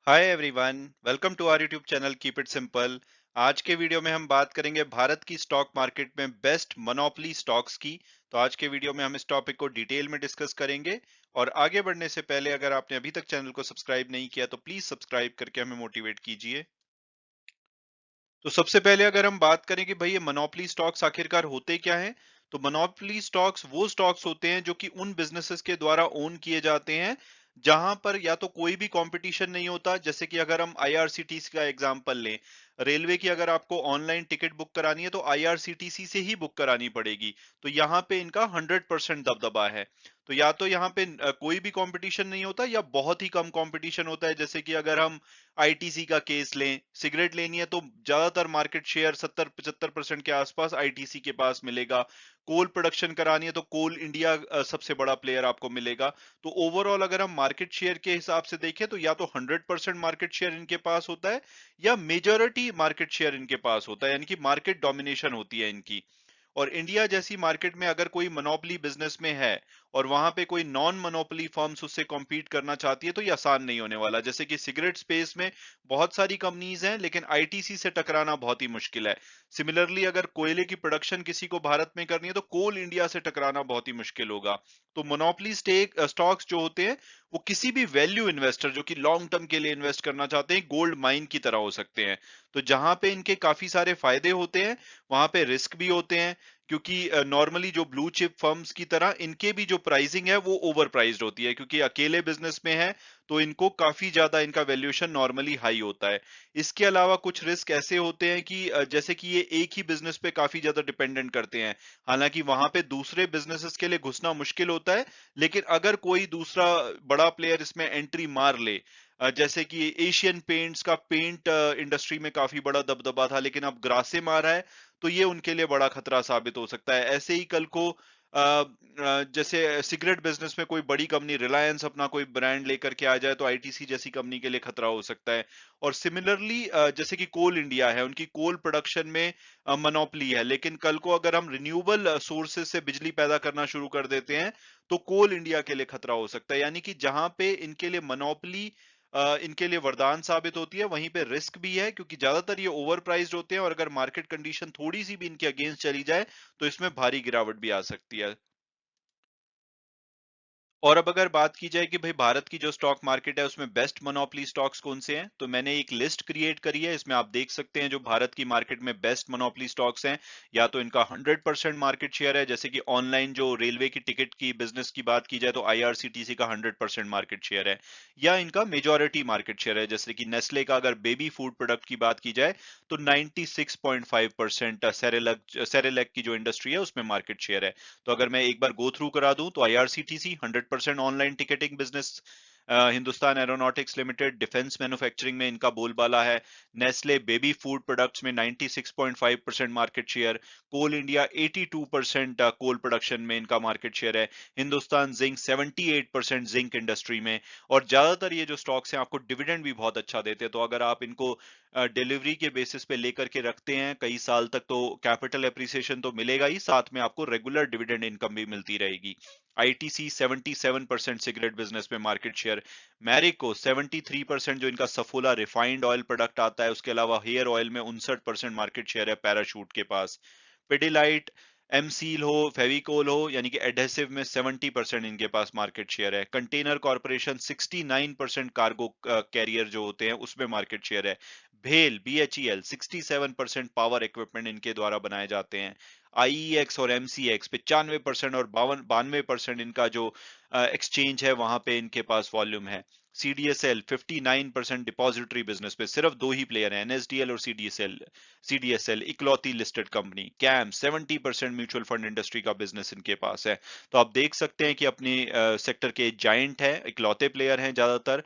Hi everyone, welcome to our YouTube channel keep it simple. आज के video में हम बात करेंगे भारत की स्टॉक मार्केट में बेस्ट मोनोपोली स्टॉक्स की। तो आज के वीडियो में हम इस टॉपिक को डिटेल में डिस्कस करेंगे। और आगे बढ़ने से पहले अगर आपने अभी तक चैनल को सब्सक्राइब नहीं किया तो प्लीज सब्सक्राइब करके हमें मोटिवेट कीजिए। तो सबसे पहले अगर हम बात करें कि भाई ये मोनोपोली स्टॉक्स आखिरकार होते क्या हैं, तो मोनोपोली स्टॉक्स वो स्टॉक्स होते हैं जो कि उन बिजनेसेस के द्वारा ओन किए जाते हैं जहां पर या तो कोई भी कंपटीशन नहीं होता। जैसे कि अगर हम आईआरसीटीसी का एग्जांपल लें, रेलवे की अगर आपको ऑनलाइन टिकट बुक करानी है तो आईआरसीटीसी से ही बुक करानी पड़ेगी। तो यहाँ पे इनका 100% दबदबा है। तो या तो यहाँ पे कोई भी कंपटीशन नहीं होता या बहुत ही कम कंपटीशन होता है। जैसे कि अगर हम आईटीसी का केस लें, सिगरेट लेनी है तो ज्यादातर मार्केट शेयर 70-75% के आसपास आईटीसी के पास मिलेगा। कोल प्रोडक्शन करानी है तो कोल इंडिया सबसे बड़ा प्लेयर आपको मिलेगा। तो ओवरऑल अगर हम मार्केट शेयर के हिसाब से देखें तो या तो 100% मार्केट शेयर इनके पास होता है या मेजॉरिटी मार्केट शेयर इनके पास होता है, यानी कि मार्केट डोमिनेशन होती है इनकी। और इंडिया जैसी मार्केट में अगर कोई मोनोपोली बिजनेस में है और वहां पे कोई नॉन मोनोपोली फर्म्स उससे कॉम्पीट करना चाहती है तो ये आसान नहीं होने वाला। जैसे कि सिगरेट स्पेस में बहुत सारी कंपनीज हैं लेकिन आईटीसी से टकराना बहुत ही मुश्किल है। सिमिलरली अगर कोयले की प्रोडक्शन किसी को भारत में करनी है तो कोल इंडिया से टकराना बहुत ही मुश्किल होगा। तो मोनोपोली स्टॉक्स जो होते हैं वो किसी भी वैल्यू इन्वेस्टर जो कि लॉन्ग टर्म के लिए इन्वेस्ट करना चाहते हैं गोल्ड माइन की तरह हो सकते हैं। तो जहां पे इनके काफी सारे फायदे होते हैं वहां पे रिस्क भी होते हैं, क्योंकि नॉर्मली जो ब्लू चिप फर्म्स की तरह इनके भी जो प्राइसिंग है वो ओवर प्राइस्ड होती है, क्योंकि अकेले बिजनेस में है तो इनको काफी ज्यादा इनका वैल्यूएशन नॉर्मली हाई होता है। इसके अलावा कुछ रिस्क ऐसे होते हैं कि जैसे कि ये एक ही बिजनेस पे काफी ज्यादा डिपेंडेंट करते हैं। हालांकि वहां पे दूसरे बिजनेसेस के लिए घुसना मुश्किल होता है, लेकिन अगर कोई दूसरा बड़ा प्लेयर इसमें एंट्री मार ले, जैसे कि एशियन पेंट्स का पेंट इंडस्ट्री में काफी बड़ा दबदबा था लेकिन अब ग्रासिम आ रहा है, तो ये उनके लिए बड़ा खतरा साबित हो सकता है। ऐसे ही कल को जैसे सिगरेट बिजनेस में कोई बड़ी कंपनी रिलायंस अपना कोई ब्रांड लेकर के आ जाए तो आईटीसी जैसी कंपनी के लिए खतरा हो सकता है। और सिमिलरली जैसे कि कोल इंडिया है, उनकी कोल प्रोडक्शन में मोनोपोली है, लेकिन कल को अगर हम रिन्यूएबल सोर्सेज से बिजली पैदा करना शुरू कर देते हैं तो कोल इंडिया के लिए खतरा हो सकता है। यानी कि जहां पे इनके लिए मोनोपोली इनके लिए वरदान साबित होती है वहीं पे रिस्क भी है, क्योंकि ज्यादातर ये ओवर प्राइस्ड होते हैं और अगर मार्केट कंडीशन थोड़ी सी भी इनके अगेंस्ट चली जाए तो इसमें भारी गिरावट भी आ सकती है। और अब अगर बात की जाए कि भाई भारत की जो स्टॉक मार्केट है उसमें बेस्ट मोनोपोली स्टॉक्स कौन से हैं, तो मैंने एक लिस्ट क्रिएट करी है। इसमें आप देख सकते हैं जो भारत की मार्केट में बेस्ट मोनोपोली स्टॉक्स हैं, या तो इनका 100% मार्केट शेयर है, जैसे कि ऑनलाइन जो रेलवे की टिकट की बिजनेस की बात की जाए तो आईआरसीटीसी का 100% मार्केट शेयर है, या इनका मेजोरिटी मार्केट शेयर है। जैसे कि नेस्ले का अगर बेबी फूड प्रोडक्ट की बात की जाए तो 96.5% सेरेलैक की जो इंडस्ट्री है उसमें मार्केट शेयर है। तो अगर मैं एक बार गो थ्रू करा दूं तो IRCTC 100% online ticketing business, Hindustan aeronautics limited defence manufacturing में इनका बोलबाला है, नेस्ले बेबी फूड प्रोडक्ट्स में 96.5% मार्केट शेयर, कोल इंडिया 82% कोल प्रोडक्शन में इनका मार्केट शेयर है, हिंदुस्तान जिंक 78% जिंक इंडस्ट्री में। और ज्यादातर ये जो स्टॉक्स हैं आपको डिविडेंड भी बहुत अच्छा देते हैं। तो अगर आप इनको डिलीवरी के बेसिस पे लेकर के रखते हैं कई साल तक तो कैपिटल एप्रिसिएशन तो मिलेगा ही, साथ में आपको रेगुलर डिविडेंड इनकम भी मिलती रहेगी। आईटीसी 77% सिगरेट बिजनेस में मार्केट शेयर, मैरिको 73% जो इनका सफोला रिफाइंड ऑयल प्रोडक्ट आता है, उसके अलावा हेयर ऑयल में 59% मार्केट शेयर है पैराशूट के पास। पिडिलाइट, एमसील हो, फेविकोल हो, यानी कि एडहेसिव में 70% इनके पास मार्केट शेयर है। कंटेनर कॉर्पोरेशन 69% कार्गो कैरियर जो होते हैं उसमें मार्केट शेयर है। भेल बीएचईएल 67% पावर इक्विपमेंट इनके द्वारा बनाए जाते हैं। आईईएक्स और एमसीएक्स 95% और 92% इनका जो एक्सचेंज है वहां पे इनके पास वॉल्यूम है। सीडीएसएल 59% डिपॉजिटरी बिजनेस पे, सिर्फ दो ही प्लेयर हैं, एनएसडीएल और सीडीएसएल। सीडीएसएल इकलौती लिस्टेड कंपनी। कैम 70% म्यूचुअल फंड इंडस्ट्री का बिजनेस इनके पास है। तो आप देख सकते हैं कि अपने सेक्टर के जायंट है, इकलौते प्लेयर हैं ज्यादातर।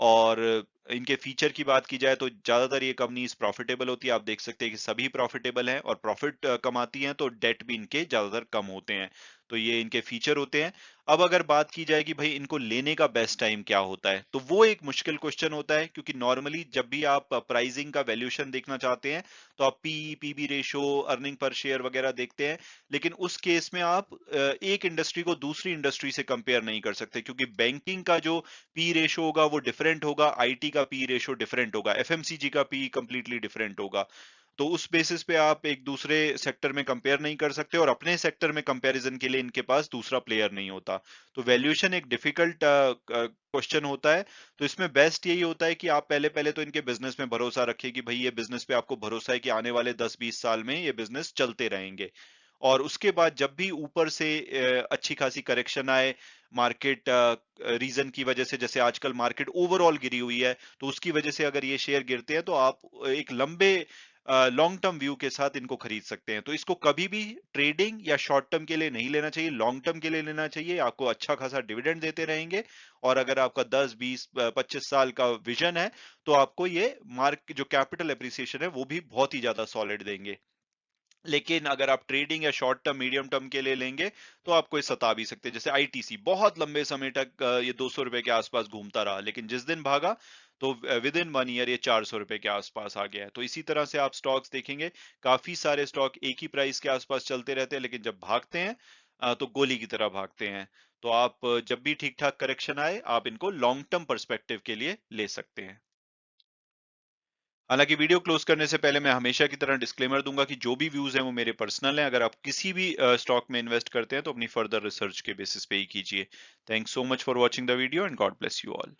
और इनके फीचर की बात की जाए तो ज्यादातर ये कंपनीज प्रॉफिटेबल होती है। आप देख सकते हैं कि सभी प्रॉफिटेबल हैं और प्रॉफिट कमाती हैं, तो डेट भी इनके ज्यादातर कम होते हैं। तो ये इनके फीचर होते हैं। अब अगर बात की जाए कि भाई इनको लेने का बेस्ट टाइम क्या होता है, तो वो एक मुश्किल क्वेश्चन होता है, क्योंकि नॉर्मली जब भी आप प्राइसिंग का वैल्यूएशन देखना चाहते हैं तो आप P PB ratio, earning per share वगैरह देखते हैं। लेकिन उस केस में आप एक इंडस्ट्री को दूसरी इंडस्ट्री से कंपेयर नहीं कर सकते, क्योंकि बैंकिंग का जो पी रेशो होगा वो डिफरेंट होगा, आईटी का पी रेशो डिफरेंट होगा, एफएमसीजी का पी कंप्लीटली डिफरेंट होगा। तो उस बेसिस पे आप एक दूसरे सेक्टर में कंपेयर नहीं कर सकते, और अपने सेक्टर में कंपैरिजन के लिए इनके पास दूसरा प्लेयर नहीं होता। तो वैल्यूएशन एक डिफिकल्ट क्वेश्चन होता है। तो इसमें बेस्ट यही होता है कि आप पहले पहले तो इनके बिजनेस में भरोसा रखिए कि भाई ये बिजनेस पे आपको भरोसा है कि आने वाले 10-20 साल में ये बिजनेस चलते रहेंगे। और उसके बाद जब भी ऊपर से अच्छी खासी करेक्शन आए, मार्केट रीजन की वजह से, जैसे आजकल मार्केट ओवरऑल गिरी हुई है, तो उसकी वजह से अगर ये शेयर गिरते हैं तो आप एक लंबे लॉन्ग टर्म व्यू के साथ इनको खरीद सकते हैं। तो इसको कभी भी ट्रेडिंग या शॉर्ट टर्म के लिए नहीं लेना चाहिए, लॉन्ग टर्म के लिए लेना चाहिए। आपको अच्छा खासा डिविडेंड देते रहेंगे, और अगर आपका 10-20-25 साल का विजन है तो आपको ये मार्क जो कैपिटल एप्रिसिएशन है वो भी बहुत ही ज्यादा सॉलिड देंगे। लेकिन अगर आप ट्रेडिंग या शॉर्ट टर्म मीडियम टर्म के लिए लेंगे तो आपको ये सता भी सकते हैं। जैसे आईटीसी बहुत लंबे समय तक ये 200 रुपए के आसपास घूमता रहा, लेकिन जिस दिन भागा तो विद इन 1 ईयर ये 400 रुपए के आसपास आ गया है। तो इसी तरह से आप स्टॉक्स देखेंगे, काफी सारे स्टॉक एक ही प्राइस के आसपास चलते रहते हैं, लेकिन जब भागते हैं तो गोली की तरह भागते हैं। तो आप जब भी ठीक ठाक करेक्शन आए, आप इनको लॉन्ग टर्म पर्सपेक्टिव के लिए ले सकते हैं। हालांकि वीडियो क्लोज करने से पहले मैं हमेशा की तरह डिस्क्लेमर दूंगा कि जो भी व्यूज हैं वो मेरे पर्सनल हैं। अगर आप किसी भी स्टॉक में इन्वेस्ट करते हैं तो अपनी फर्दर रिसर्च के बेसिस पे ही कीजिए। Thanks so much for watching the video, and God bless you all.